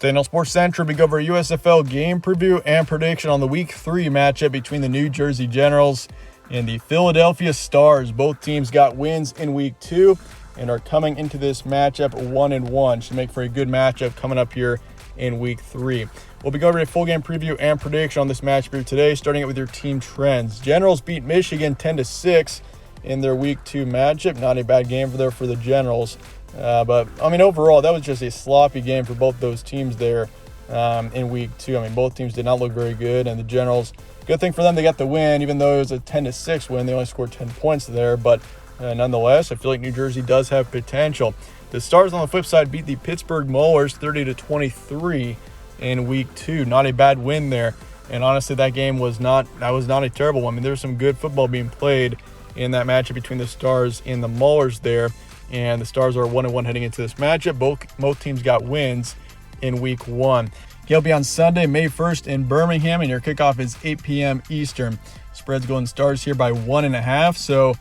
Today on Sports Central, we go over a USFL game preview and prediction on the Week 3 matchup between the New Jersey Generals and the Philadelphia Stars. Both teams got wins in Week 2 and are coming into this matchup 1-1. Should make for a good matchup coming up here in Week 3. We'll be going over a full game preview and prediction on this match preview today, starting it with your team trends. Generals beat Michigan 10-6 in their Week 2 matchup. Not a bad game for the Generals. But overall, that was just a sloppy game for both those teams there in Week 2. Both teams did not look very good, and the Generals, good thing for them, they got the win, even though it was a 10-6 win. They only scored 10 points there, but nonetheless, I feel like New Jersey does have potential. The Stars, on the flip side, beat the Pittsburgh Maulers 30-23 in Week 2. Not a bad win there, and honestly, that game was not a terrible one. There was some good football being played in that matchup between the Stars and the Maulers there. And the Stars are 1-1 heading into this matchup. Both teams got wins in Week 1. It'll be on Sunday, May 1st in Birmingham, and your kickoff is 8 p.m. Eastern. Spread's going Stars here by 1.5. So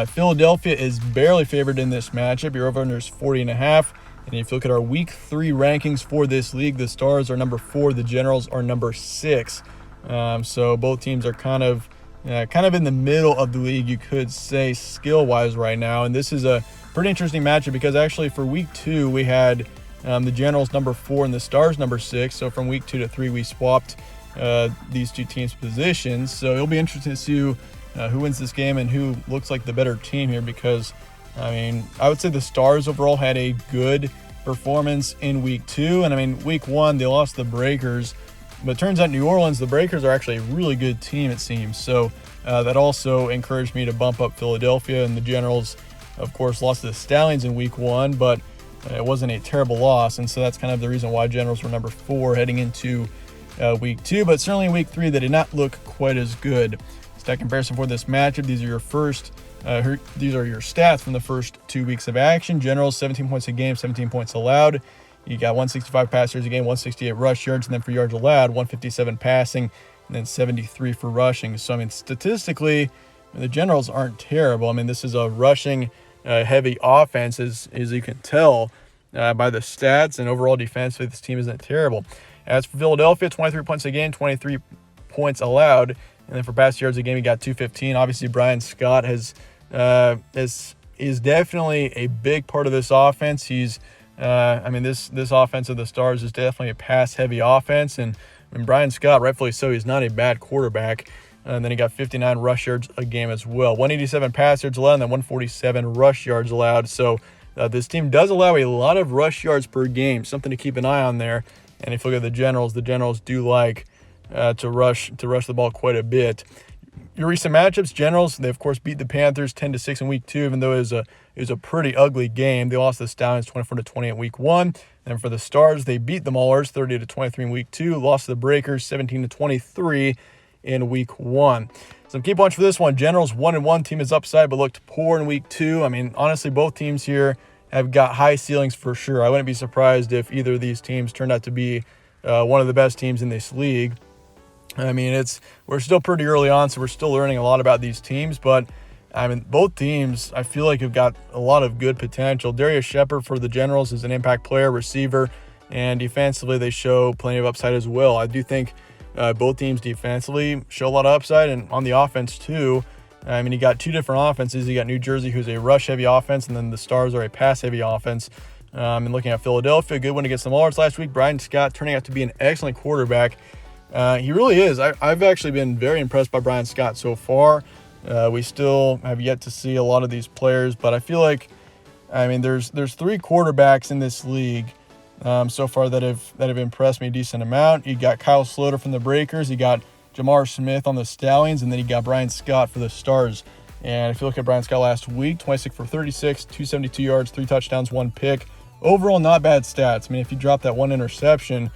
Philadelphia is barely favored in this matchup. Your over-under is 40.5. And if you look at our Week 3 rankings for this league, the Stars are number 4. The Generals are number 6. So both teams are kind of in the middle of the league, you could say, skill-wise right now. And this is a pretty interesting matchup because actually for Week 2, we had the Generals number 4 and the Stars number 6. So from Week 2 to 3, we swapped these two teams' positions. So it'll be interesting to see who wins this game and who looks like the better team here because, I would say the Stars overall had a good performance in Week 2. And, Week 1, they lost the Breakers. But it turns out New Orleans, the Breakers are actually a really good team, it seems. So that also encouraged me to bump up Philadelphia. And the Generals, of course, lost to the Stallions in Week 1, but it wasn't a terrible loss. And so that's kind of the reason why Generals were number 4 heading into Week 2. But certainly in Week 3, they did not look quite as good. Stat comparison for this matchup, these are your stats from the first 2 weeks of action. Generals, 17 points a game, 17 points allowed. You got 165 pass yards a game, 168 rush yards, and then for yards allowed, 157 passing, and then 73 for rushing. So, statistically, the Generals aren't terrible. This is a rushing heavy offense, as you can tell by the stats, and overall defensively, this team isn't terrible. As for Philadelphia, 23 points a game, 23 points allowed, and then for pass yards a game, he got 215. Obviously, Brian Scott is definitely a big part of this offense. He's this offense of the Stars is definitely a pass-heavy offense, and Brian Scott, rightfully so, he's not a bad quarterback. And then he got 59 rush yards a game as well. 187 pass yards allowed, and then 147 rush yards allowed. So this team does allow a lot of rush yards per game, something to keep an eye on there. And if you look at the Generals do like to rush the ball quite a bit. Your recent matchups, Generals, they of course beat the Panthers 10-6 in Week 2, even though it was a pretty ugly game. They lost to the Stallions 24-20 in Week 1. And for the Stars, they beat the Maulers 30-23 in Week 2, lost to the Breakers 17-23 in Week 1. Some key points for this one: Generals 1-1, team is upside but looked poor in Week 2. Honestly, both teams here have got high ceilings for sure. I wouldn't be surprised if either of these teams turned out to be one of the best teams in this league. We're still pretty early on, so we're still learning a lot about these teams, but both teams, I feel like, have got a lot of good potential. Darius Shepard for the Generals is an impact player, receiver, and defensively they show plenty of upside as well. I do think both teams defensively show a lot of upside, and on the offense too. You got two different offenses. You got New Jersey, who's a rush-heavy offense, and then the Stars are a pass-heavy offense. And looking at Philadelphia, good win against the Maulers last week. Brian Scott turning out to be an excellent quarterback. He really is. I've actually been very impressed by Brian Scott so far. We still have yet to see a lot of these players, but I feel like, there's 3 quarterbacks in this league so far that have impressed me a decent amount. You got Kyle Sloter from the Breakers, you got Jamar Smith on the Stallions, and then you got Brian Scott for the Stars. And if you look at Brian Scott last week, 26 for 36, 272 yards, 3 touchdowns, 1 pick. Overall, not bad stats. If you drop that 1 interception,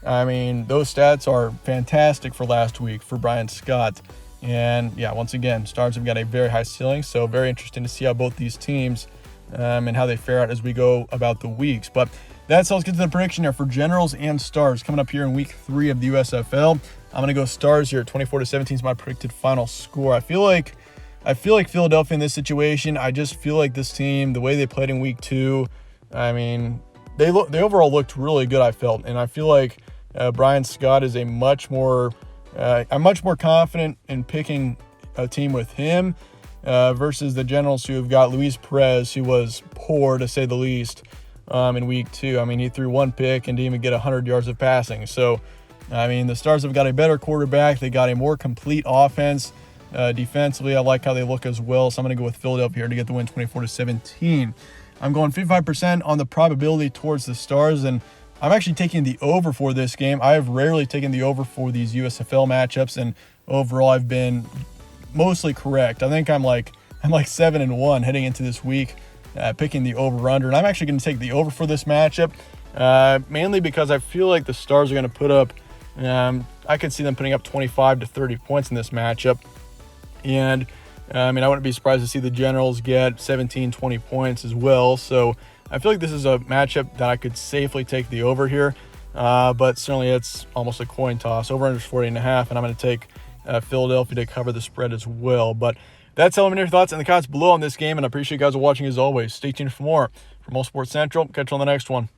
those stats are fantastic for last week for Brian Scott. And yeah, once again, Stars have got a very high ceiling, so very interesting to see how both these teams and how they fare out as we go about the weeks. But that's all. Let's get to the prediction here for Generals and Stars coming up here in Week 3 of the USFL. I'm going to go Stars here. 24-17 is my predicted final score. I feel like Philadelphia in this situation. I just feel like this team, the way they played in Week 2, they they overall looked really good, I felt. And I feel like Brian Scott is I'm much more confident in picking a team with him versus the Generals, who have got Luis Perez, who was poor to say the least in week 2. I mean, he threw 1 pick and didn't even get 100 yards of passing. So, I mean, the Stars have got a better quarterback. They got a more complete offense. Defensively, I like how they look as well. So I'm going to go with Philadelphia here to get the win 24-17. I'm going 55% on the probability towards the Stars, and I'm actually taking the over for this game. I have rarely taken the over for these USFL matchups, and overall I've been mostly correct. I think I'm like 7-1 heading into this week, picking the over/under, and I'm actually going to take the over for this matchup, mainly because I feel like the Stars are going to put up. I could see them putting up 25 to 30 points in this matchup. And, I mean, I wouldn't be surprised to see the Generals get 17, 20 points as well. So I feel like this is a matchup that I could safely take the over here. But certainly it's almost a coin toss. Over-under is 40.5, and I'm going to take Philadelphia to cover the spread as well. But that's all. Let me know your thoughts in the comments below on this game, and I appreciate you guys watching as always. Stay tuned for more from All Sports Central. Catch you on the next one.